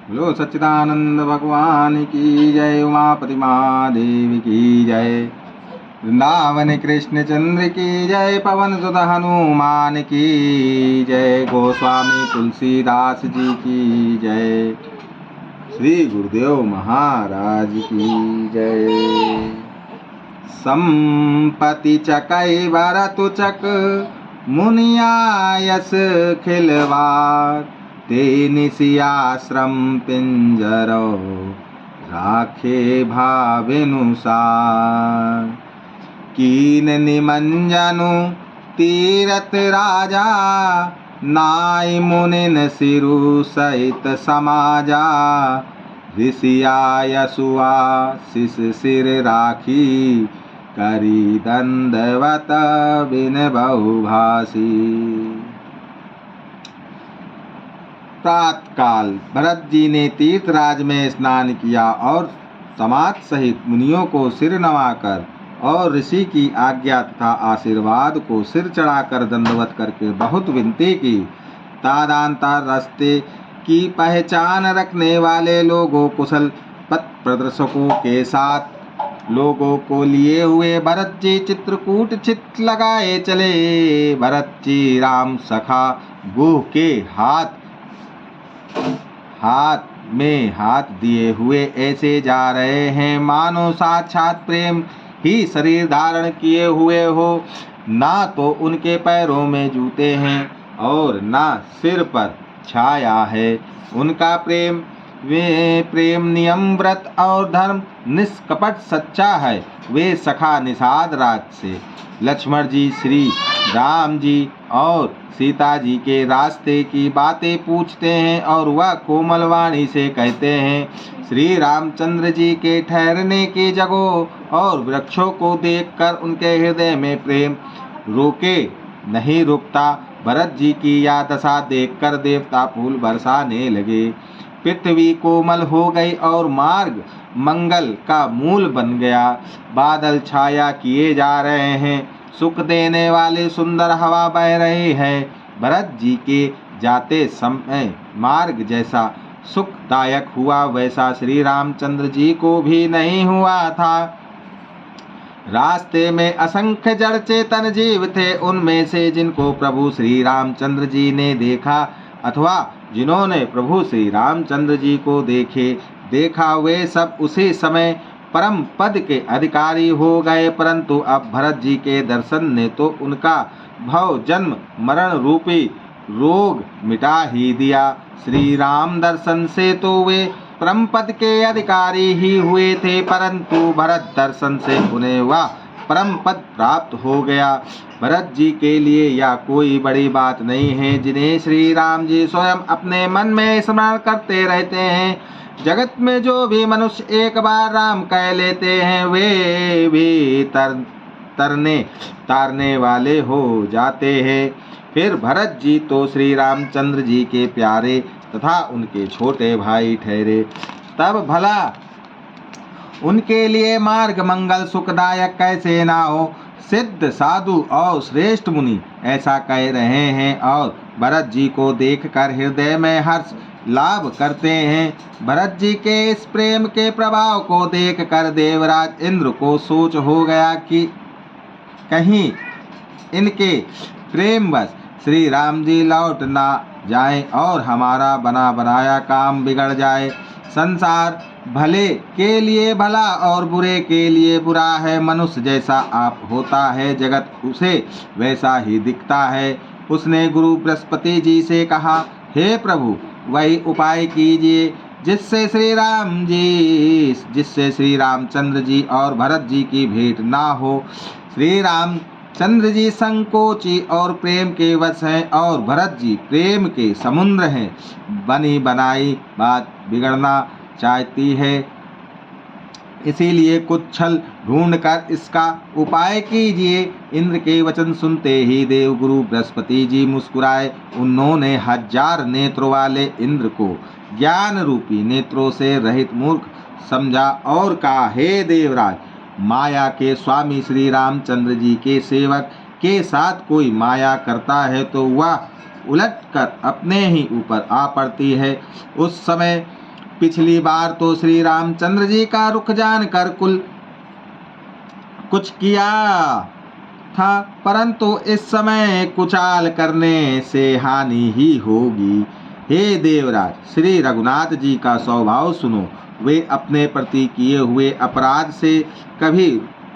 बोलो सच्चिदानंद भगवान की जय। उमापति महादेव की जय। वृंदावन कृष्ण चंद्र की जय। पवन सुत हनुमान की जय। गोस्वामी तुलसीदास जी की जय। श्री गुरुदेव महाराज की जय। संपति चकै भरतु चक मुनियायस खिलवार। तेनि सियाश्रम पिंजरो राखे भावेनुसार। कीन निमंजनु तीरथ राजा। नाई मुनिन सिरु सहित समाजा। ऋषियायसुआ शिष सिर राखी। करी दंडवत बिन बहुभाषी। प्रातःकाल भरत जी ने तीर्थराज में स्नान किया और समाज सहित मुनियों को सिर नवाकर और ऋषि की आज्ञा तथा आशीर्वाद को सिर चढ़ाकर दंडवत करके बहुत विनती की। तादान्तर रास्ते की पहचान रखने वाले लोगों, कुशल पथ प्रदर्शकों के साथ लोगों को लिए हुए भरत जी चित्रकूट चित लगाए चले। भरत जी राम सखा गुह के हाथ में हाथ दिए हुए ऐसे जा रहे हैं मानो साक्षात प्रेम ही शरीर धारण किए हुए हो। ना तो उनके पैरों में जूते हैं और ना सिर पर छाया है। उनका प्रेम नियम व्रत और धर्म निष्कपट सच्चा है। वे सखा निषाद राज से लक्ष्मण जी, श्री राम जी और सीता जी के रास्ते की बातें पूछते हैं और वह कोमल वाणी से कहते हैं। श्री रामचंद्र जी के ठहरने की जगहों और वृक्षों को देखकर उनके हृदय में प्रेम रोके नहीं रुकता। भरत जी की यह दशा देखकर देवता फूल बरसाने लगे। पृथ्वी कोमल हो गई और मार्ग मंगल का मूल बन गया। बादल छाया किए जा रहे हैं। सुख देने वाली सुंदर हवा बह रही है। भरत जी के जाते समय मार्ग जैसा सुखदायक हुआ वैसा श्री रामचंद्र जी को भी नहीं हुआ था। रास्ते में असंख्य जड़ चेतन जीव थे। उनमें से जिनको प्रभु श्री रामचंद्र जी ने देखा अथवा जिन्होंने प्रभु श्री रामचंद्र जी को देखा वे सब उसी समय परम पद के अधिकारी हो गए। परंतु अब भरत जी के दर्शन ने तो उनका भव जन्म मरण रूपी रोग मिटा ही दिया। श्री राम दर्शन से तो वे परम पद के अधिकारी ही हुए थे, परंतु भरत दर्शन से उन्हें वह परम पद प्राप्त हो गया। भरत जी के लिए यह कोई बड़ी बात नहीं है, जिन्हें श्री राम जी स्वयं अपने मन में स्मरण करते रहते हैं। जगत में जो भी मनुष्य एक बार राम कह लेते हैं वे भी तारने वाले हो जाते हैं। फिर भरत जी तो श्री रामचंद्र जी के प्यारे तथा उनके छोटे भाई ठहरे। तब भला उनके लिए मार्ग मंगल सुखदायक कैसे ना हो। सिद्ध साधु और श्रेष्ठ मुनि ऐसा कह रहे हैं और भरत जी को देखकर हृदय में हर्ष लाभ करते हैं। भरत जी के इस प्रेम के प्रभाव को देखकर देवराज इंद्र को सोच हो गया कि कहीं इनके प्रेमवश श्री राम जी लौट ना जाएं और हमारा बना बनाया काम बिगड़ जाए। संसार भले के लिए भला और बुरे के लिए बुरा है। मनुष्य जैसा आप होता है जगत उसे वैसा ही दिखता है। उसने गुरु बृहस्पति जी से कहा, हे प्रभु वही उपाय कीजिए जिससे श्री रामचंद्र जी और भरत जी की भेंट ना हो। श्री रामचंद्र जी संकोची और प्रेम के वश हैं और भरत जी प्रेम के समुद्र हैं। बनी बनाई बात बिगड़ना चाहती है, इसीलिए कुछ छल ढूंढकर इसका उपाय कीजिए। इंद्र के वचन सुनते ही देवगुरु बृहस्पति जी मुस्कुराए। उन्होंने 1000 नेत्रों वाले इंद्र को ज्ञान रूपी नेत्रों से रहित मूर्ख समझा और कहा, हे देवराज, माया के स्वामी श्री रामचंद्र जी के सेवक के साथ कोई माया करता है तो वह उलटकर अपने ही ऊपर आ पड़ती है। उस समय पिछली बार तो श्री रामचंद्र जी का रुख जानकर कुछ किया था, परंतु इस समय कुचाल करने से हानि ही होगी। हे देवराज, श्री रघुनाथ जी का स्वभाव सुनो। वे अपने प्रति किए हुए अपराध से कभी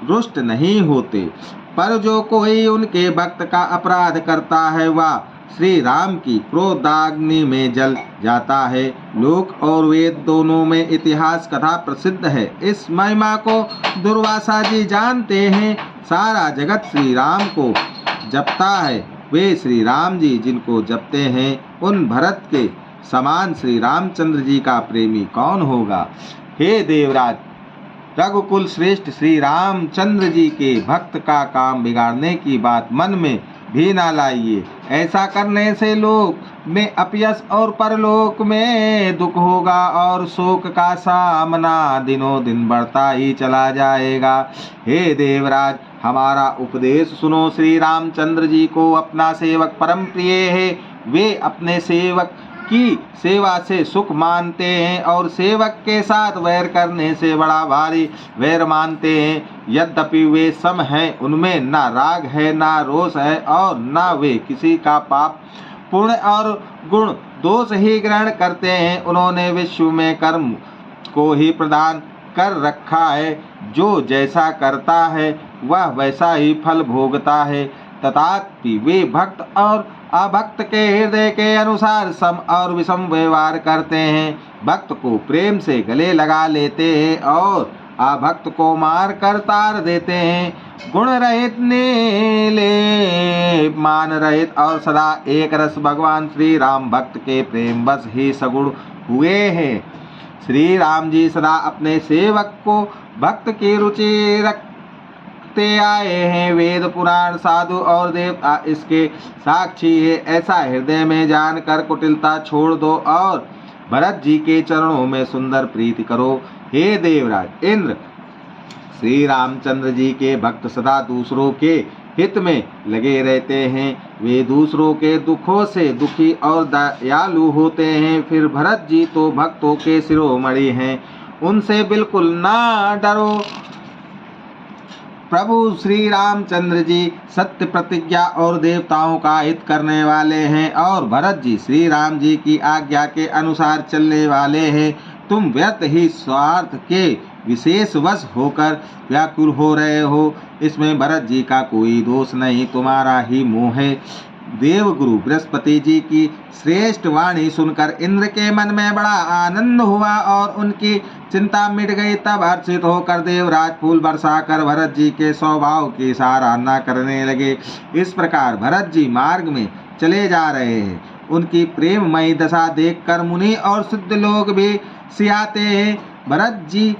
रुष्ट नहीं होते, पर जो कोई उनके भक्त का अपराध करता है वह श्री राम की क्रोधाग्नि में जल जाता है। लोक और वेद दोनों में इतिहास कथा प्रसिद्ध है। इस महिमा को दुर्वासा जी जानते हैं। सारा जगत श्री राम को जपता है। वे श्री राम जी जिनको जपते हैं, उन भरत के समान श्री रामचंद्र जी का प्रेमी कौन होगा। हे देवराज, रघुकुल श्रेष्ठ श्री रामचंद्र जी के भक्त का काम बिगाड़ने की बात मन में भी ना लाइए। ऐसा करने से लोक में अपयश और परलोक में दुख होगा और शोक का सामना दिनों दिन बढ़ता ही चला जाएगा। हे देवराज, हमारा उपदेश सुनो। श्री रामचंद्र जी को अपना सेवक परम प्रिय है। वे अपने सेवक की सेवा से सुख मानते हैं और सेवक के साथ वैर करने से बड़ा भारी वैर मानते हैं। यद्यपि वे सम हैं, उनमें ना राग है, ना रोष है और ना वे किसी का पाप पुण्य और गुण दोष ही ग्रहण करते हैं। उन्होंने विश्व में कर्म को ही प्रदान कर रखा है। जो जैसा करता है वह वैसा ही फल भोगता है। तथापि वे भक्त और अभक्त के हृदय के अनुसार सम और विषम व्यवहार करते हैं। भक्त को प्रेम से गले लगा लेते हैं और अभक्त को मार कर तार देते हैं। गुण रहित नीले मान रहित और सदा एक रस भगवान श्री राम भक्त के प्रेम बस ही सगुण हुए हैं। श्री राम जी सदा अपने सेवक को भक्त की रुचि रखते आए हैं। वेद पुराण साधु और देवता इसके साक्षी है। ऐसा हृदय में जानकर कुटिलता छोड़ दो और भरत जी के चरणों में सुंदर प्रीति करो। हे देवराज इंद्र, श्री रामचंद्र जी के भक्त सदा दूसरों के हित में लगे रहते हैं। वे दूसरों के दुखों से दुखी और दयालु होते हैं। फिर भरत जी तो भक्तों के शिरोमणि हैं, उनसे बिल्कुल ना डरो। प्रभु श्री रामचंद्र जी सत्य प्रतिज्ञा और देवताओं का हित करने वाले हैं और भरत जी श्री राम जी की आज्ञा के अनुसार चलने वाले हैं। तुम व्यर्थ ही स्वार्थ के विशेष वश होकर व्याकुल हो रहे हो। इसमें भरत जी का कोई दोष नहीं, तुम्हारा ही मोह है। देवगुरु बृहस्पति जी की श्रेष्ठ वाणी सुनकर इंद्र के मन में बड़ा आनंद हुआ और उनकी चिंता मिट गई। तब हर्षित होकर देवराज फूल बरसाकर भरत जी के स्वभाव की सराहना करने लगे। इस प्रकार भरत जी मार्ग में चले जा रहे हैं। उनकी प्रेममयी दशा देखकर मुनि और सिद्ध लोग भी सियाते हैं। भरत जी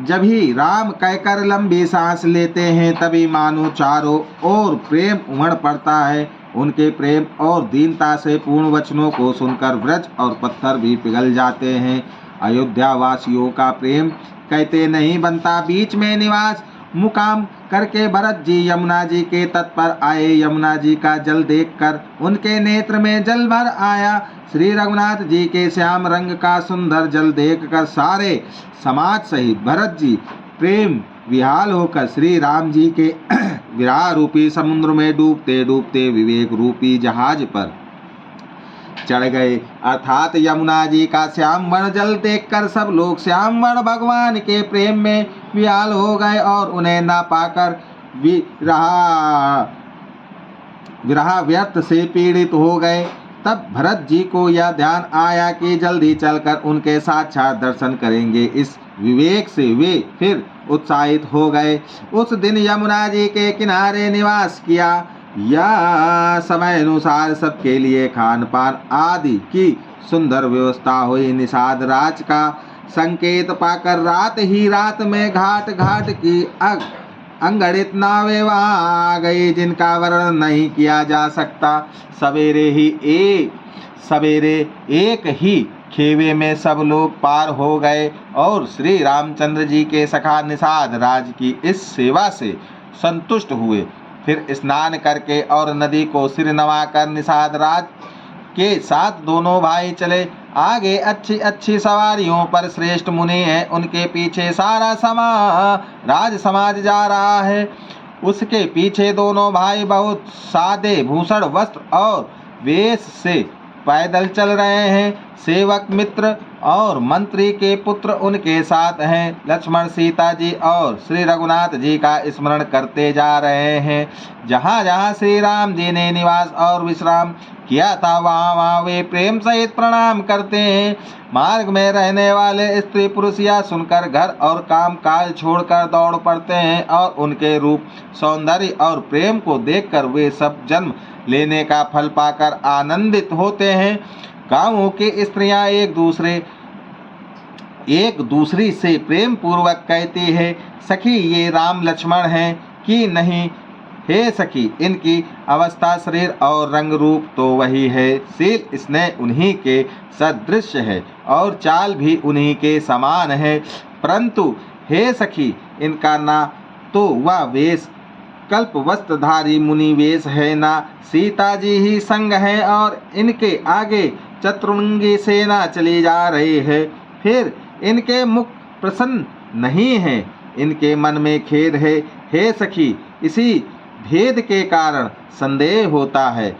जब ही राम कहकर लंबी सांस लेते हैं, तभी मानो चारों ओर प्रेम उमड़ पड़ता है। उनके प्रेम और दीनता से पूर्ण वचनों को सुनकर व्रज और पत्थर भी पिघल जाते हैं। अयोध्या वासियों का प्रेम कहते नहीं बनता। बीच में निवास मुकाम करके भरत जी यमुना जी के तट पर आए। यमुना जी का जल देखकर उनके नेत्र में जल भर आया। श्री रघुनाथ जी के श्याम रंग का सुंदर जल देखकर सारे समाज सहित भरत जी प्रेम विहाल होकर श्री राम जी के विरह रूपी समुद्र में डूबते डूबते विवेक रूपी जहाज पर चढ़ गए। अर्थात यमुना जी का श्याम वर्ण जल देखकर सब लोग श्याम वर्ण भगवान के प्रेम में विहाल हो गए और उन्हें ना पाकर विरह व्यर्थ से पीड़ित हो गए। तब भरत जी को यह ध्यान आया कि जल्दी चलकर उनके साक्षात दर्शन करेंगे। इस विवेक से वे फिर उत्साहित हो गए। उस दिन यमुना जी के किनारे निवास किया। यह समय अनुसार सबके लिए खान पान आदि की सुंदर व्यवस्था हुई। निषाद राज का संकेत पाकर रात ही रात में घाट घाट की अंगड़ित नावें वहाँ आ गई, जिनका वर्णन नहीं किया जा सकता। सवेरे एक ही खेवे में सब लोग पार हो गए और श्री रामचंद्र जी के सखा निषाद राज की इस सेवा से संतुष्ट हुए। फिर स्नान करके और नदी को सिर नवाकर निषाद राज के साथ दोनों भाई चले। आगे अच्छी अच्छी सवारियों पर श्रेष्ठ मुनि हैं, उनके पीछे सारा राज समाज जा रहा है। उसके पीछे दोनों भाई बहुत सादे भूषण वस्त्र और वेश से पैदल चल रहे हैं। सेवक मित्र और मंत्री के पुत्र उनके साथ हैं। लक्ष्मण सीता जी और श्री रघुनाथ जी का स्मरण करते जा रहे हैं। जहाँ जहाँ श्री राम जी ने निवास और विश्राम किया था, वहाँ वहाँ वे प्रेम सहित प्रणाम करते हैं। मार्ग में रहने वाले स्त्री पुरुष यह सुनकर घर और काम काज छोड़कर दौड़ पड़ते हैं और उनके रूप सौंदर्य और प्रेम को देखकर वे सब जन्म लेने का फल पाकर आनंदित होते हैं। गांवों की स्त्रियां एक दूसरी से प्रेम पूर्वक कहती है, सखी ये राम लक्ष्मण हैं कि नहीं? हे सखी, इनकी अवस्था, शरीर और रंग रूप तो वही है। शील स्नेह उन्हीं के सदृश है और चाल भी उन्हीं के समान है। परंतु हे सखी, इनका ना तो वह वेश कल्प वस्त्रधारी मुनि वेश है, ना सीता जी ही संग है और इनके आगे चतुरंगी सेना चली जा रही है। फिर इनके मुख प्रसन्न नहीं है, इनके मन में खेद है। हे सखी, इसी भेद के कारण संदेह होता है।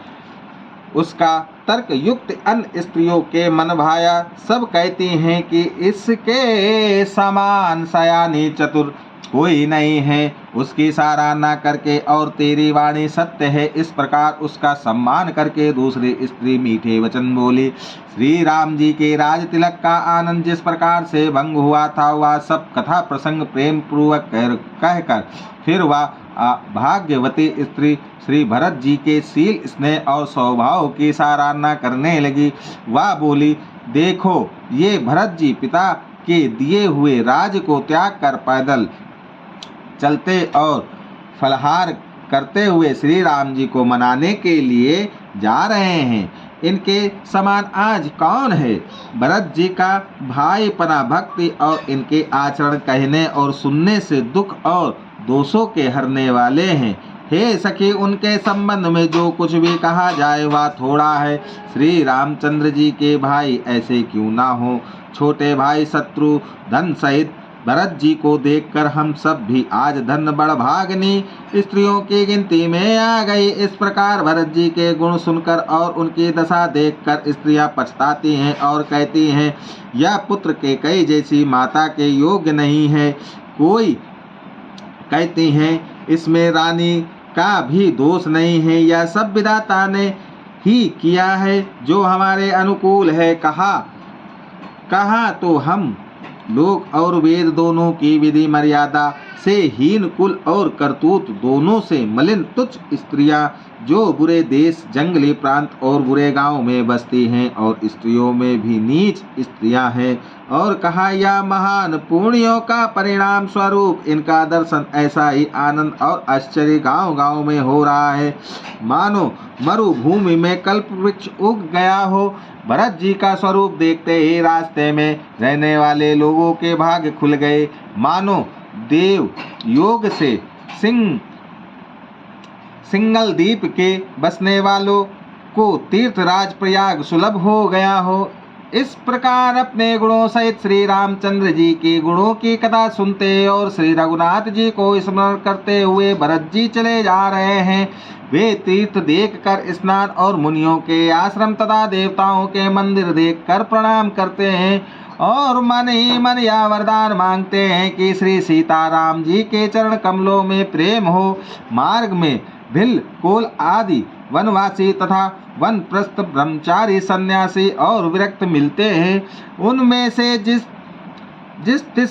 उसका तर्क युक्त अन्य स्त्रियों के मन भाया। सब कहती हैं कि इसके समान सयानी चतुर कोई नहीं है। उसकी सराहना करके और तेरी वाणी सत्य है, इस प्रकार उसका सम्मान करके दूसरी स्त्री मीठे वचन बोली। श्री राम जी के राज तिलक का आनंद जिस प्रकार से भंग हुआ था, वह सब कथा प्रसंग प्रेम पूर्वक कहकर फिर वह भाग्यवती स्त्री श्री भरत जी के शील स्नेह और स्वभाव की सराहना करने लगी। वह बोली, देखो ये भरत जी पिता के दिए हुए राज को त्याग कर पैदल चलते और फलहार करते हुए श्री राम जी को मनाने के लिए जा रहे हैं। इनके समान आज कौन है? भरत जी का भाईपना, भक्ति और इनके आचरण कहने और सुनने से दुख और दोषों के हरने वाले हैं। हे सखी, उनके संबंध में जो कुछ भी कहा जाए वह थोड़ा है। श्री रामचंद्र जी के भाई ऐसे क्यों ना हो? छोटे भाई शत्रुघ्न सहित भरत जी को देखकर हम सब भी आज धन बड़ भागनी स्त्रियों की गिनती में आ गई। इस प्रकार भरत जी के गुण सुनकर और उनकी दशा देखकर स्त्रियां पछताती हैं और कहती हैं, यह पुत्र के कई जैसी माता के योग्य नहीं है। कोई कहती हैं, इसमें रानी का भी दोष नहीं है, यह सब विधाता ने ही किया है जो हमारे अनुकूल है। कहा तो हम लोक और वेद दोनों की विधि मर्यादा से हीन, कुल और करतूत दोनों से मलिन तुच्छ स्त्रियां जो बुरे देश, जंगली प्रांत और बुरे गांव में बसती हैं और स्त्रियों में भी नीच स्त्रियां हैं। और कहा, यह महान पुण्यों का परिणाम स्वरूप इनका दर्शन ऐसा ही आनंद और आश्चर्य गांव गांव में हो रहा है, मानो मरुभूमि में कल्प वृक्ष उग गया हो। भरत जी का स्वरूप देखते ही रास्ते में रहने वाले लोगों के भाग्य खुल गए, मानो देव योग से सिंगल द्वीप के बसने वालों को तीर्थराज प्रयाग सुलभ हो गया हो। इस प्रकार अपने गुणों सहित श्री रामचंद्र जी के गुणों की कथा सुनते और श्री रघुनाथ जी को स्मरण करते हुए भरत जी चले जा रहे हैं। वे तीर्थ देखकर स्नान और मुनियों के आश्रम तथा देवताओं के मंदिर देखकर प्रणाम करते हैं और मन ही मन यह वरदान मांगते हैं कि श्री सीताराम जी के चरण कमलों में प्रेम हो। मार्ग में भिल, कोल आदि वनवासी तथा वनप्रस्थ ब्रह्मचारी सन्यासी और विरक्त मिलते हैं। उनमें से जिस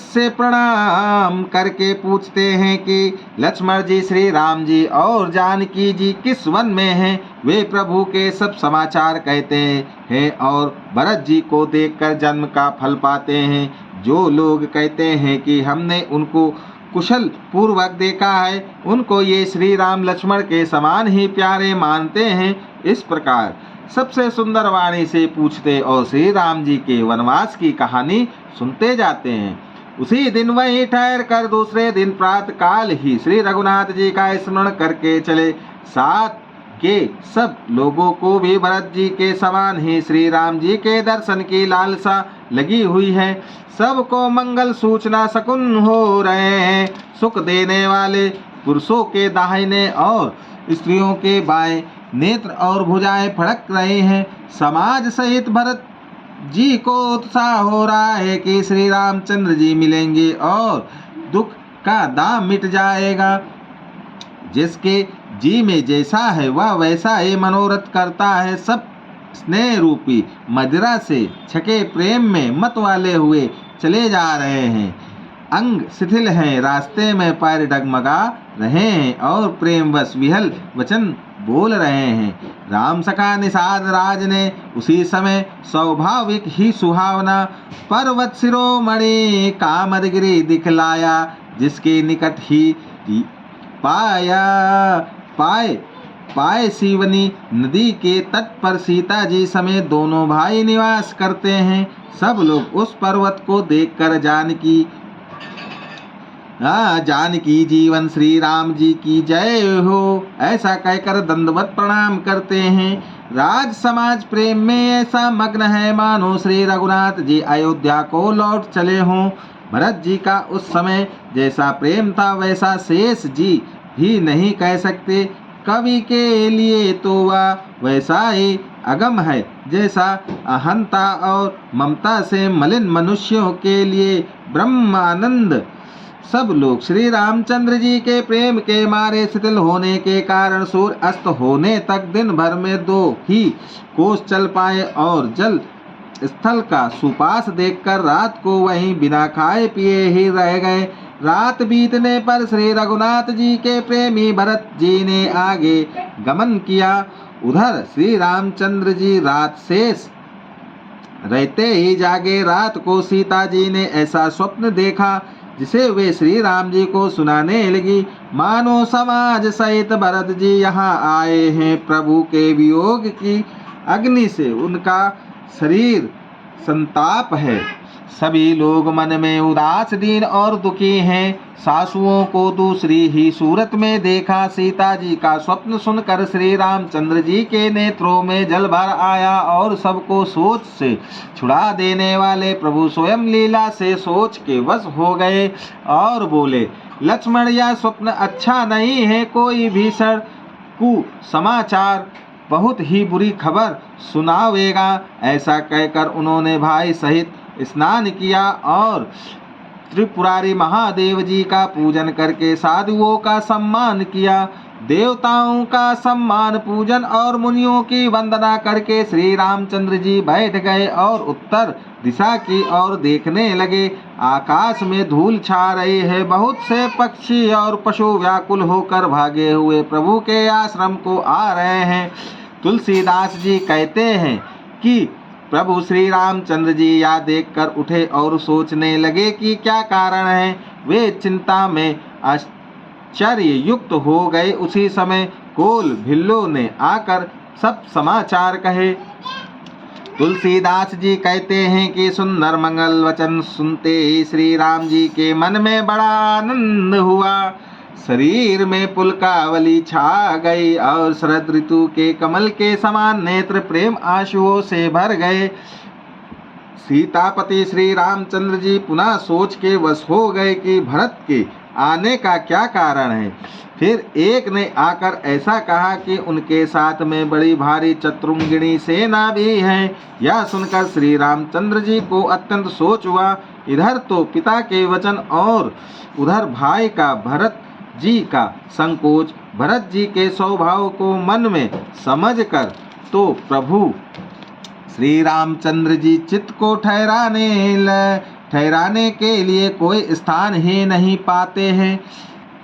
से प्रणाम करके पूछते हैं कि लक्ष्मण जी, श्री राम जी और जानकी जी किस वन में हैं। वे प्रभु के सब समाचार कहते हैं और भरत जी को देखकर जन्म का फल पाते हैं। जो लोग कहते हैं कि हमने उनको कुशल पूर्वक देखा है, उनको ये श्री राम लक्ष्मण के समान ही प्यारे मानते हैं। इस प्रकार सबसे सुंदर वाणी से पूछते और श्री राम जी के वनवास की कहानी सुनते जाते हैं। उसी दिन वहीं ठहर कर दूसरे दिन प्रातः काल ही श्री रघुनाथ जी का स्मरण करके चले। 7 के सब लोगों को भी भरत जी के समान ही श्री राम जी के दर्शन की लालसा लगी हुई है। सबको मंगल सूचना शकुन हो रहे हैं। सुख देने वाले पुरुषों के दाहिने और स्त्रियों के बाएं नेत्र और भुजाएं फड़क रहे हैं। समाज सहित भरत जी को उत्साह हो रहा है कि श्री रामचंद्र जी मिलेंगे और दुख का दाम मिट जाएगा। जिसके जी में जैसा है वह वैसा ही मनोरथ करता है। सब स्नेह रूपी मदिरा से छके प्रेम में मत वाले हुए चले जा रहे हैं। अंग शिथिल हैं, रास्ते में पैर डगमगा रहे हैं और प्रेमवश विहल वचन बोल रहे हैं। राम सखा निषाद राज ने उसी समय स्वाभाविक ही सुहावना पर्वत शिरोमणि कामदगिरि दिखलाया, जिसके निकट ही पाए सीवनी नदी के तट पर सीता जी समेत दोनों भाई निवास करते हैं। सब लोग उस पर्वत को देखकर जानकी जीवन श्री राम जी की जय हो ऐसा कहकर दंडवत प्रणाम करते हैं। राज समाज प्रेम में ऐसा मग्न है मानो श्री रघुनाथ जी अयोध्या को लौट चले हों। भरत जी का उस समय जैसा प्रेम था वैसा शेष जी भी नहीं कह सकते। कवि के लिए तो वह वैसा ही अगम है जैसा अहंता और ममता से मलिन मनुष्यों के लिए ब्रह्मानंद। सब लोग श्री रामचंद्र जी के प्रेम के मारे शिथिल होने के कारण सूर्य अस्त होने तक दिन भर में 2 ही कोस चल पाए और जल स्थल का सुपास देखकर रात को वहीं बिना खाए पिए ही रह गए। रात बीतने पर श्री रघुनाथ जी के प्रेमी भरत जी ने आगे गमन किया। उधर श्री रामचंद्र जी रात शेष रहते ही जागे। रात को सीता जी ने ऐसा स्वप्न देखा जिसे वे श्री राम जी को सुनाने लगी। मानो समाज सहित भरत जी यहाँ आए हैं। प्रभु के वियोग की अग्नि से उनका शरीर संताप है। सभी लोग मन में उदास दीन और दुखी हैं। सासुओं को दूसरी ही सूरत में देखा। सीता जी का स्वप्न सुनकर श्री रामचंद्र जी के नेत्रों में जल भर आया और सबको सोच से छुड़ा देने वाले प्रभु स्वयं लीला से सोच के वश हो गए और बोले, लक्ष्मण यह स्वप्न अच्छा नहीं है। कोई भीषण कुसमाचार बहुत ही बुरी खबर सुनावेगा। ऐसा कहकर उन्होंने भाई सहित स्नान किया और त्रिपुरारी महादेव जी का पूजन करके साधुओं का सम्मान किया। देवताओं का सम्मान पूजन और मुनियों की वंदना करके श्री रामचंद्र जी बैठ गए और उत्तर दिशा की ओर देखने लगे। आकाश में धूल छा रही है। बहुत से पक्षी और पशु व्याकुल होकर भागे हुए प्रभु के आश्रम को आ रहे हैं। तुलसीदास जी कहते हैं कि प्रभु श्री रामचंद्र जी यह देखकर उठे और सोचने लगे कि क्या कारण है। वे चिंता में आश्चर्य युक्त हो गए। उसी समय कोल भिल्लो ने आकर सब समाचार कहे। तुलसीदास जी कहते हैं कि सुंदर मंगल वचन सुनते ही श्री राम जी के मन में बड़ा आनंद हुआ। शरीर में पुलकावली छा गई और शरद ऋतु के कमल के समान नेत्र प्रेम आंसुओं से भर गए। सीतापति श्री रामचंद्र जी पुनः सोच के वश हो गए कि भरत के आने का क्या कारण है। फिर एक ने आकर ऐसा कहा कि उनके साथ में बड़ी भारी चतुरंगिणी सेना भी है। यह सुनकर श्री रामचंद्र जी को अत्यंत सोच हुआ। इधर तो पिता के वचन और उधर भाई का भरत जी का संकोच। भरत जी के स्वभाव को मन में समझकर तो प्रभु श्री रामचंद्र जी चित्त को ठहराने के लिए कोई स्थान ही नहीं पाते हैं।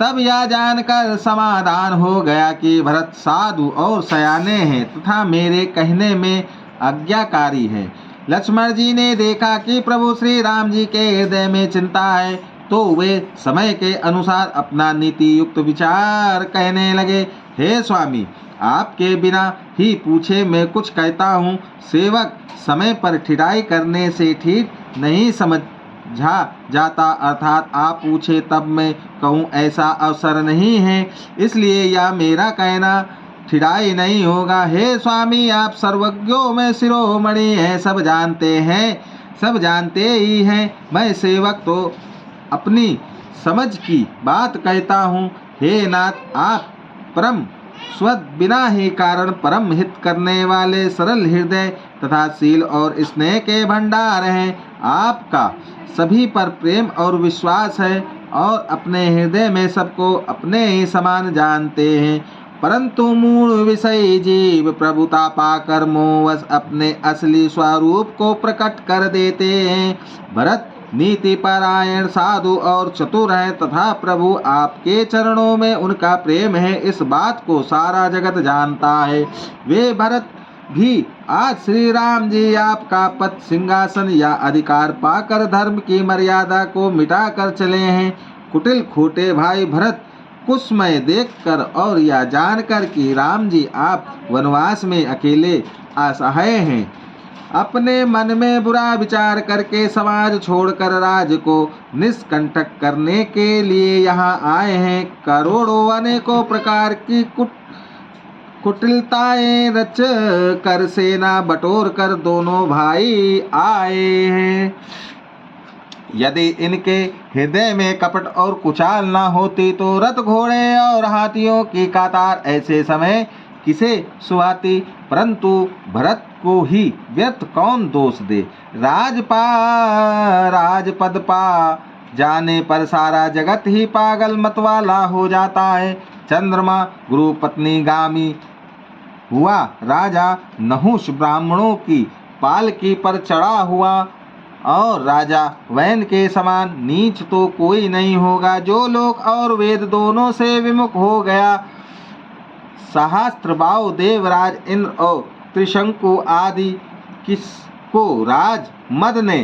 तब यह जानकर समाधान हो गया कि भरत साधु और सयाने हैं तथा मेरे कहने में आज्ञाकारी है। लक्ष्मण जी ने देखा कि प्रभु श्री राम जी के हृदय में चिंता है तो वे समय के अनुसार अपना नीति युक्त विचार कहने लगे। हे स्वामी, आपके बिना ही पूछे मैं कुछ कहता हूँ। सेवक समय पर ठिठाई करने से ठीक नहीं समझा जाता, अर्थात आप पूछे तब मैं कहूँ ऐसा अवसर नहीं है। इसलिए यह मेरा कहना ठिठाई नहीं होगा। हे स्वामी, आप सर्वज्ञों में शिरोमणि हैं, सब जानते हैं, सब जानते ही हैं। मैं सेवक तो अपनी समझ की बात कहता हूँ। हे नाथ, आप परम स्वद बिना ही कारण परम हित करने वाले सरल हृदय तथा शील और स्नेह के भंडार हैं। आपका सभी पर प्रेम और विश्वास है और अपने हृदय में सबको अपने ही समान जानते हैं, परंतु मूढ़ विषयी जीव प्रभुता पाकर मोहवश अपने असली स्वरूप को प्रकट कर देते हैं। भरत नीति परायण साधु और चतुर है तथा प्रभु आपके चरणों में उनका प्रेम है, इस बात को सारा जगत जानता है। वे भरत भी आज श्री राम जी आपका पद सिंहासन या अधिकार पाकर धर्म की मर्यादा को मिटा कर चले हैं। कुटिल खोटे भाई भरत कुसमय देखकर और यह जानकर कि राम जी आप वनवास में अकेले असहाय हैं, अपने मन में बुरा विचार करके समाज छोड़कर राज को निष्कंटक करने के लिए यहाँ आए हैं। करोड़ों अनेकों प्रकार की कुटिलताएं रच कर सेना बटोर कर दोनों भाई आए हैं। यदि इनके हृदय में कपट और कुचाल न होती तो रथ घोड़े और हाथियों की कतार ऐसे समय किसे सुहाती, परंतु भरत को ही व्यर्थ कौन दोष दे। राजपद पा जाने पर सारा जगत ही पागल मतवाला हो जाता है। चंद्रमा गुरु पत्नी गामी हुआ राजा नहुष ब्राह्मणों की पालकी पर चढ़ा हुआ और राजा वैन के समान नीच तो कोई नहीं होगा। जो लोक और वेद दोनों से विमुख हो गया, सहस्त्रबाहु देवराज इंद्र और त्रिशंकु आदि किसको राज मद ने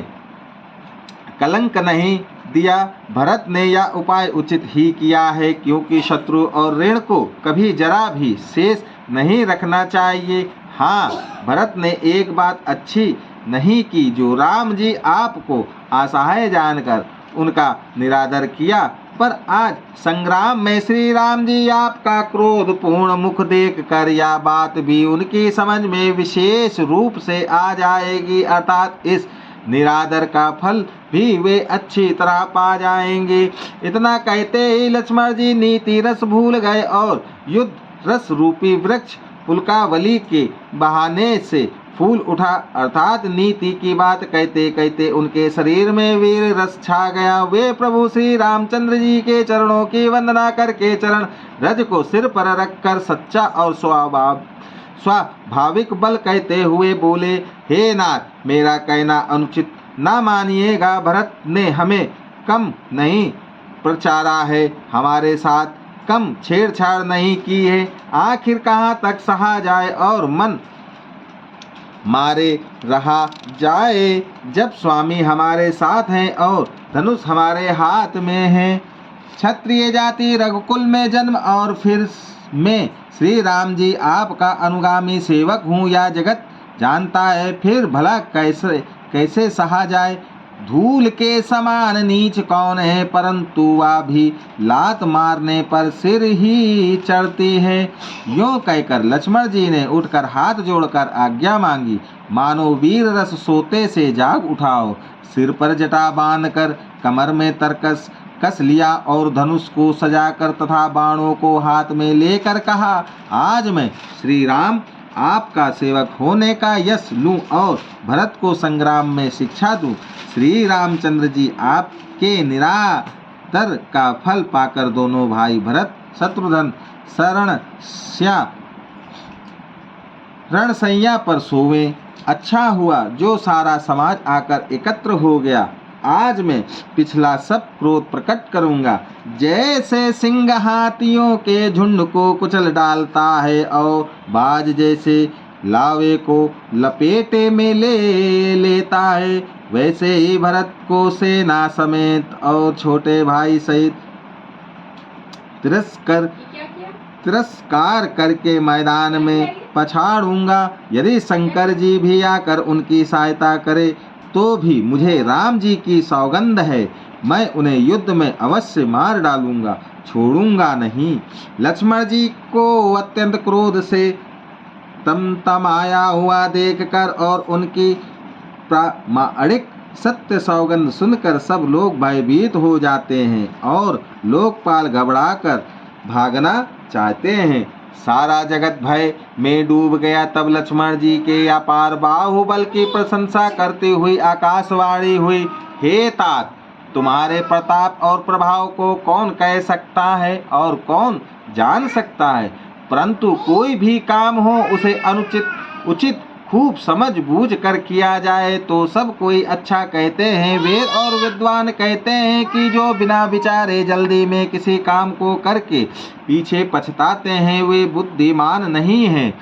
कलंक नहीं दिया। भरत ने यह उपाय उचित ही किया है, क्योंकि शत्रु और ऋण को कभी जरा भी शेष नहीं रखना चाहिए। हाँ, भरत ने एक बात अच्छी नहीं की, जो राम जी आपको असहाय जानकर उनका निरादर किया, पर आज संग्राम में श्री राम जी आपका क्रोध पूर्ण मुख देख कर यह बात भी उनकी समझ में विशेष रूप से आ जाएगी, अर्थात इस निरादर का फल भी वे अच्छी तरह पा जाएंगे। इतना कहते ही लक्ष्मण जी नीति रस भूल गए और युद्ध रस रूपी वृक्ष पुलकावली के बहाने से फूल उठा, अर्थात नीति की बात कहते कहते उनके शरीर में वीर रस छा गया। वे प्रभु श्री रामचंद्र जी के चरणों की वंदना करके चरण रज को सिर पर रखकर सच्चा और स्वाभाविक बल कहते हुए बोले, हे नाथ, मेरा कहना अनुचित न मानिएगा। भरत ने हमें कम नहीं प्रचारा है, हमारे साथ कम छेड़छाड़ नहीं की है। आखिर कहाँ तक सहा जाए और मन मारे रहा जाए, जब स्वामी हमारे साथ हैं और धनुष हमारे हाथ में है। क्षत्रिय जाति रघुकुल में जन्म और फिर मैं श्री राम जी आपका अनुगामी सेवक हूँ, या जगत जानता है। फिर भला कैसे सहा जाए। धूल के समान नीच कौन है, परंतु वह भी लात मारने पर सिर ही चढ़ती है। यूँ कहकर लक्ष्मण जी ने उठकर हाथ जोड़कर आज्ञा मांगी, मानो वीर रस सोते से जाग उठाओ। सिर पर जटा बांधकर कमर में तरकस कस लिया और धनुष को सजाकर तथा बाणों को हाथ में लेकर कहा, आज मैं श्री राम आपका सेवक होने का यश लूं और भरत को संग्राम में शिक्षा दूं। श्री रामचंद्र जी आपके निरादर का फल पाकर दोनों भाई भरत शत्रुघ्न रणशैया पर सोवे। अच्छा हुआ जो सारा समाज आकर एकत्र हो गया। आज मैं पिछला सब क्रोध प्रकट करूंगा। जैसे सिंह हाथियों के झुंड को कुचल डालता है और बाज जैसे लावे को लपेटे में ले लेता है, वैसे ही भरत को सेना समेत और छोटे भाई सहित तिरस्कार करके मैदान में पछाड़ूंगा। यदि शंकर जी भी आकर उनकी सहायता करे तो भी मुझे राम जी की सौगंध है, मैं उन्हें युद्ध में अवश्य मार डालूंगा, छोड़ूंगा नहीं। लक्ष्मण जी को अत्यंत क्रोध से तमतमाया हुआ देखकर और उनकी प्रामाणिक सत्य सौगंध सुनकर सब लोग भयभीत हो जाते हैं और लोकपाल घबराकर भागना चाहते हैं। सारा जगत भय में डूब गया। तब लक्ष्मण जी के अपार बाहुबल की प्रशंसा करती हुई आकाशवाणी हुई, हे तात, तुम्हारे प्रताप और प्रभाव को कौन कह सकता है और कौन जान सकता है, परंतु कोई भी काम हो उसे अनुचित उचित खूब समझ बूझ कर किया जाए तो सब कोई अच्छा कहते हैं। वेद और विद्वान कहते हैं कि जो बिना विचारे जल्दी में किसी काम को करके पीछे पछताते हैं वे बुद्धिमान नहीं हैं।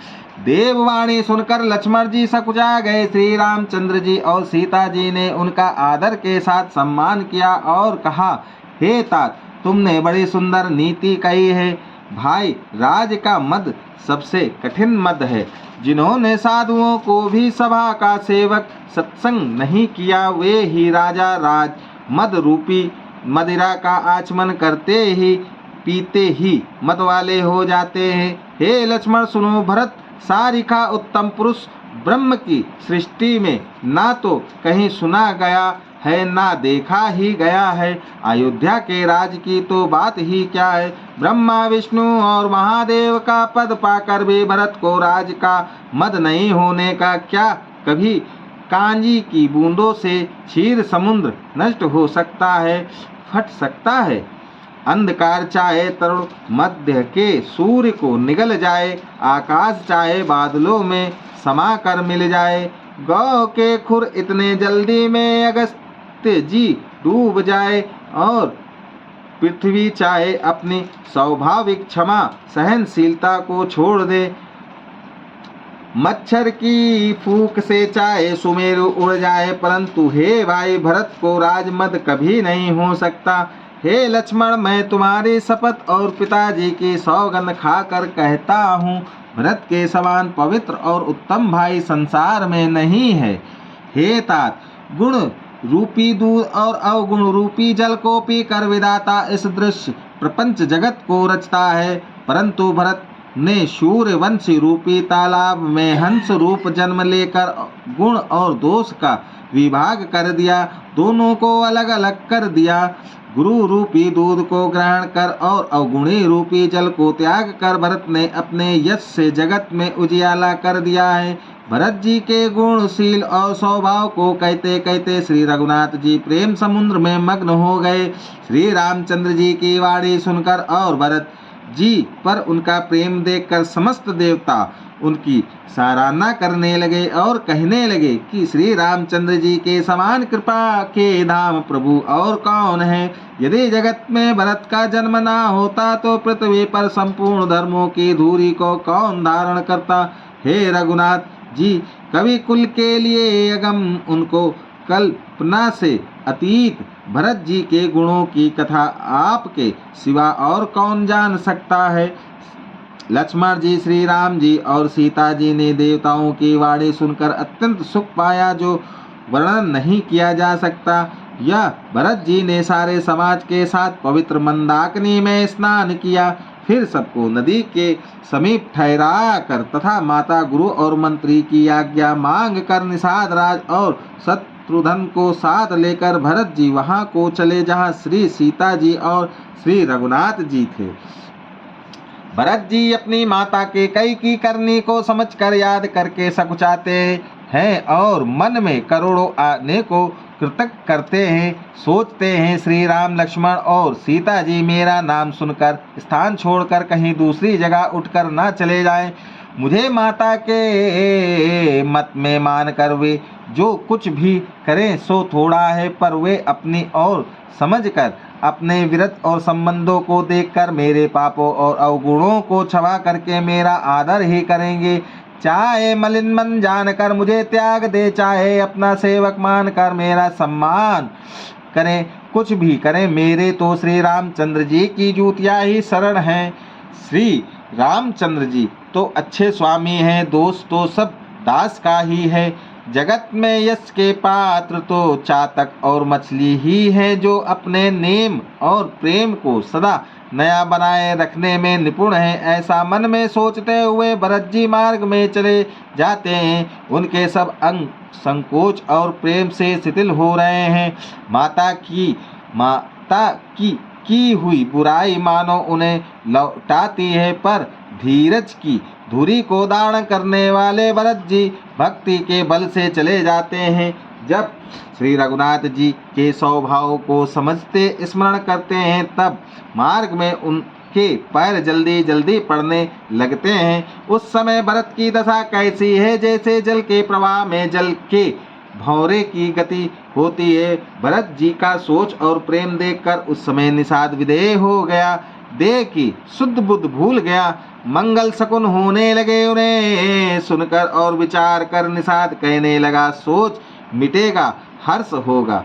देववाणी सुनकर लक्ष्मण जी सकुचा गए। श्री रामचंद्र जी और सीता जी ने उनका आदर के साथ सम्मान किया और कहा, हे तात, तुमने बड़ी सुंदर नीति कही है। भाई, राज का मद सबसे कठिन मद है। जिन्होंने साधुओं को भी सभा का सेवक सत्संग नहीं किया वे ही राजा राज मद रूपी मदिरा का आचमन करते ही पीते ही मद वाले हो जाते हैं। हे लक्ष्मण सुनो, भरत सारिका उत्तम पुरुष ब्रह्म की सृष्टि में ना तो कहीं सुना गया है ना देखा ही गया है। अयोध्या के राज की तो बात ही क्या है। ब्रह्मा विष्णु और महादेव का पद पाकर भी भरत को राज का मद नहीं होने का क्या कभी कांजी की बूंदों से क्षीर समुद्र नष्ट हो सकता है, फट सकता है। अंधकार चाहे तरुण मध्य के सूर्य को निगल जाए, आकाश चाहे बादलों में समा कर मिल जाए, गौ के खुर इतने जल्दी में अगस्त्य जी डूब जाए और पृथ्वी चाहे अपनी स्वाभाविक क्षमा सहनशीलता को छोड़ दे, मच्छर की फूंक से चाहे सुमेरु उड़ जाए, परंतु हे भाई, भरत को राजमद कभी नहीं हो सकता। हे लक्ष्मण, मैं तुम्हारी शपथ और पिताजी की सौगंध खाकर कहता हूँ, भरत के समान पवित्र और उत्तम भाई संसार में नहीं है। हे तात, गुण रूपी दूध और अवगुण रूपी जल को पीकर विधाता इस दृश्य प्रपंच जगत को रचता है, परंतु भरत ने सूर्यवंशी रूपी तालाब में हंस रूप जन्म लेकर गुण और दोष का विभाग कर दिया, दोनों को अलग अलग कर दिया। गुरु रूपी दूध को ग्रहण कर और अवगुणी रूपी जल को त्याग कर भरत ने अपने यश से जगत में उजियाला कर दिया है। भरत जी के गुणशील और स्वभाव को कहते कहते श्री रघुनाथ जी प्रेम समुद्र में मग्न हो गए। श्री रामचंद्र जी की वाणी सुनकर और भरत जी पर उनका प्रेम देखकर समस्त देवता उनकी सराहना करने लगे और कहने लगे कि श्री रामचंद्र जी के समान कृपा के धाम प्रभु और कौन है। यदि जगत में भरत का जन्म ना होता तो पृथ्वी पर संपूर्ण धर्मों की धूरी को कौन धारण करता। हे रघुनाथ जी, कवि कुल के लिए अगम उनको कल्पना से अतीत भरत जी के गुणों की कथा आपके सिवा और कौन जान सकता है। लक्ष्मण जी, श्री राम जी और सीता जी ने देवताओं की वाणी सुनकर अत्यंत सुख पाया जो वर्णन नहीं किया जा सकता। यह भरत जी ने सारे समाज के साथ पवित्र मंदाकिनी में स्नान किया, फिर सबको नदी के समीप ठहरा कर तथा माता गुरु और मंत्री की आज्ञा मांग कर निषाद राज और शत्रुघ्न को साथ लेकर भरत जी वहां को चले जहां श्री सीता जी और श्री रघुनाथ जी थे। भरत जी अपनी माता के कई की करनी को समझकर याद करके सकुचाते हैं और मन में करोड़ों आने को कृतज्ञ करते हैं। सोचते हैं श्री राम लक्ष्मण और सीता जी मेरा नाम सुनकर स्थान छोड़कर कहीं दूसरी जगह उठकर ना चले जाएं। मुझे माता के मत में मानकर वे जो कुछ भी करें सो थोड़ा है, पर वे अपनी ओर समझकर अपने विरत और संबंधों को देखकर मेरे पापों और अवगुणों को क्षमा करके मेरा आदर ही करेंगे। चाहे मलिन मन जानकर मुझे त्याग दे, चाहे अपना सेवक मानकर मेरा सम्मान करें, कुछ भी करें, मेरे तो श्री रामचंद्र जी की जूतियाँ ही शरण हैं। श्री रामचंद्र जी तो अच्छे स्वामी हैं, दोष तो सब दास का ही है। जगत में यश के पात्र तो चातक और मछली ही है, जो अपने नेम और प्रेम को सदा नया बनाए रखने में निपुण है। ऐसा मन में सोचते हुए भरत जी मार्ग में चले जाते हैं। उनके सब अंग संकोच और प्रेम से शिथिल हो रहे हैं। माता की हुई बुराई मानो उन्हें लौटाती है, पर धीरज की धुरी को धारण करने वाले भरत जी भक्ति के बल से चले जाते हैं। जब श्री रघुनाथ जी के स्वभाव को समझते स्मरण करते हैं, तब मार्ग में उनके पैर जल्दी जल्दी पड़ने लगते हैं। उस समय भरत की दशा कैसी है, जैसे जल के प्रवाह में जल के भंवरे की गति होती है। भरत जी का सोच और प्रेम देखकर उस समय निषाद विदेह हो गया। देह की शुद्ध बुद्ध भूल गया। मंगल शकुन होने लगे उन्हें सुनकर, और विचार कर निषाद कहने लगा, सोच मिटेगा, हर्ष होगा,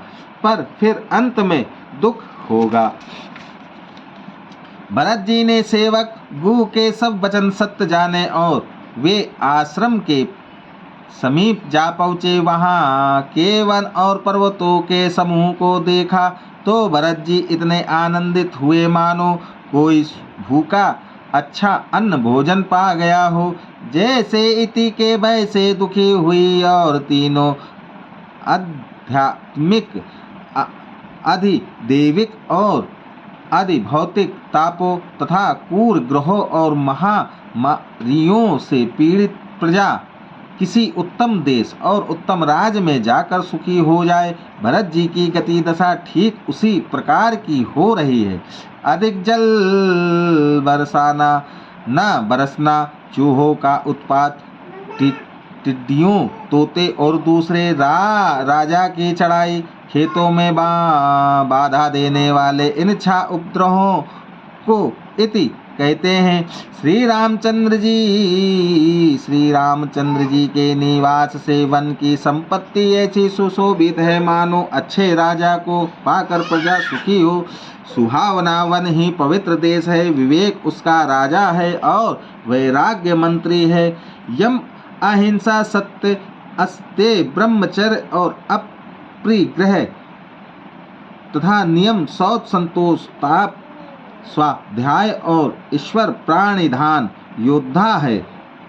पर फिर अंत में दुख होगा। भरत जी ने सेवक गुरु के सब वचन सत्य जाने और वे आश्रम के समीप जा पहुँचे। वहाँ के वन और पर्वतों के समूह को देखा तो भरत जी इतने आनंदित हुए मानो कोई भूखा अच्छा अन्न भोजन पा गया हो। जैसे इति के भय से दुखी हुई और तीनों आध्यात्मिक, अधिदैविक और अधिभौतिक तापों तथा क्रूर ग्रहों और महामारियों से पीड़ित प्रजा किसी उत्तम देश और उत्तम राज्य में जाकर सुखी हो जाए। भरत जी की गति दशा ठीक उसी प्रकार की हो रही है। अधिक जल बरसाना न बरसना, चूहों का उत्पात, टिड्डियों, तोते और दूसरे राजा की चढ़ाई, खेतों में बाधा देने वाले इन छा उपद्रवों को इति कहते हैं। श्री रामचंद्र जी के निवास से वन की संपत्ति ऐसी सुशोभित है, मानो अच्छे राजा को पाकर प्रजा सुखी हो। सुहावना वन ही पवित्र देश है। विवेक उसका राजा है और वैराग्य मंत्री है। यम, अहिंसा, सत्य, अस्तेय, ब्रह्मचर्य और अपरिग्रह तथा नियम, शौच, संतोष, ताप, स्वाध्याय और ईश्वर प्राणिधान योद्धा है।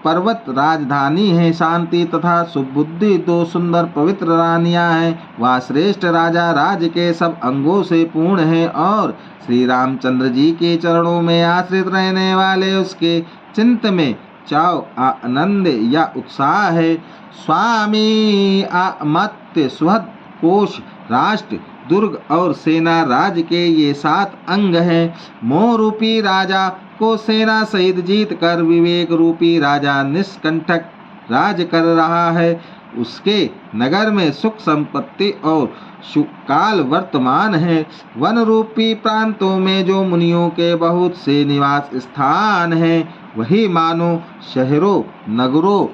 पर्वत राजधानी है। शांति तथा सुबुद्धि दो सुंदर पवित्र रानियां हैं। वह श्रेष्ठ राजा राज्य के सब अंगों से पूर्ण है और श्री रामचंद्र जी के चरणों में आश्रित रहने वाले उसके चिंत में चाव, आनंद या उत्साह है। स्वामी, अमात्य, सुहृद, कोश, राष्ट्र, दुर्ग और सेना राज्य के ये 7 अंग हैं। मोह रूपी राजा को सेना सहित जीत कर विवेक रूपी राजा निष्कंटक राज कर रहा है। उसके नगर में सुख संपत्ति और सुकाल वर्तमान है। वन रूपी प्रांतों में जो मुनियों के बहुत से निवास स्थान हैं, वही मानो शहरों, नगरों,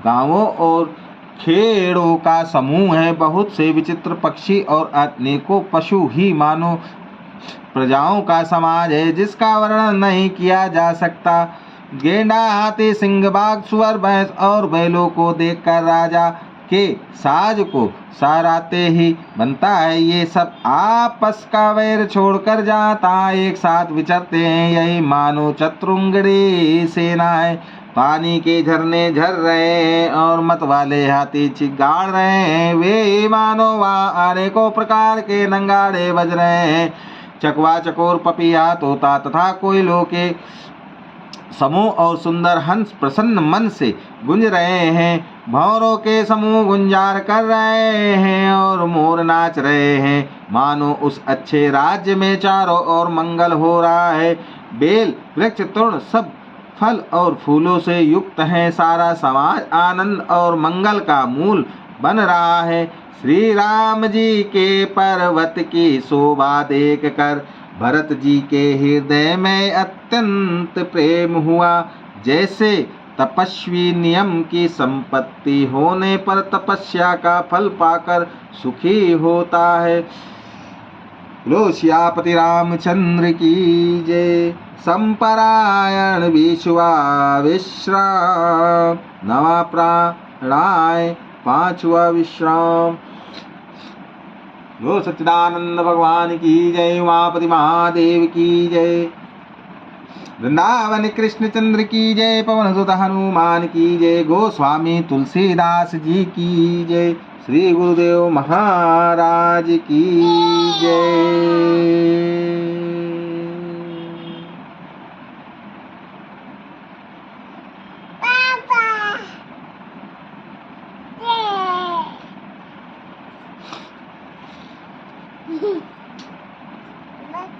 गांवों और खेड़ों का समूह है। बहुत से विचित्र पक्षी और अनेकों पशु ही मानो प्रजाओं का समाज है, जिसका वर्णन नहीं किया जा सकता। गेंडा, हाथी, सिंह, बाघ, सुअर, भैंस और बैलों को देखकर राजा के साज को सराहते ही बनता है। ये सब आपस का वैर छोड़कर जहाँ तहाँ एक साथ विचरते हैं। यही मानो चतुरंगड़ी सेना है। पानी के झरने झर रहे हैं और मत वाले हाथी चिगाड़ रहे हैं। वे मानो वहाँ अनेकों प्रकार के नंगाड़े बज रहे हैं। चकवा, चकोर, पपिया, तोता तथा कोयलों के समूह और सुंदर हंस प्रसन्न मन से गुंज रहे हैं। भंवरों के समूह गुंजार कर रहे हैं और मोर नाच रहे हैं। मानो उस अच्छे राज्य में चारों ओर मंगल हो रहा है। बेल, वृक्ष, तृण सब फल और फूलों से युक्त हैं। सारा समाज आनंद और मंगल का मूल बन रहा है। श्री राम जी के पर्वत की शोभा देख कर भरत जी के हृदय में अत्यंत प्रेम हुआ। जैसे तपस्वी नियम की संपत्ति होने पर तपस्या का फल पाकर सुखी होता है। लो सियापति रामचंद्र की जय। संपरायण विश्वा विश्राम नवा प्राणाय पांचवा विश्राम। गो सच्चिदानंद भगवान की जय, उमापति महादेव की जय, वृंदावन कृष्ण चंद्र की जय, पवन सुत हनुमान की जय, गोस्वामी तुलसीदास जी की जय, श्री गुरुदेव महाराज की जय।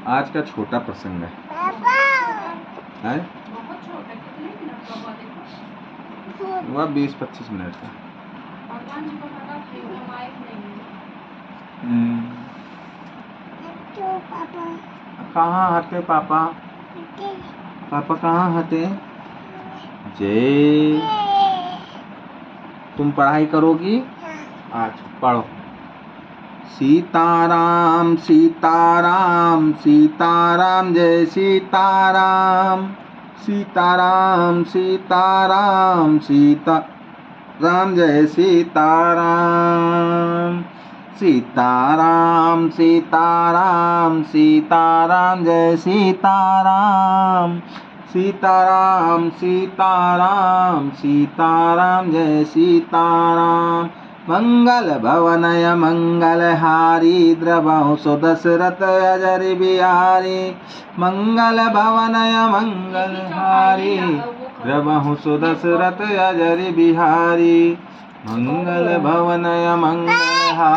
आज का छोटा प्रसंग है। बहुत छोटा, कितने मिनट का हुआ देखो? वह 20-25 मिनट का। भगवान जी को लगा कि वो माइक नहीं है। कहाँ हते पापा? पापा कहाँ हते? जय, तुम पढ़ाई करोगी? आज पढ़ो। सीताराम सीताराम सीताराम जय सीताराम, सीताराम सीताराम सीताराम जय सीताराम, सीताराम सीताराम सीताराम जय सीताराम, सीताराम सीताराम सीताराम जय सीताराम। मंगल भवनय मंगलहारी, द्रवहु सुदशरथ अजर बिहारी, मंगल भवनय मंगलहारी, द्रवहु सुदशरथ अजर बिहारी, मंगल भवनय मंगलहारी।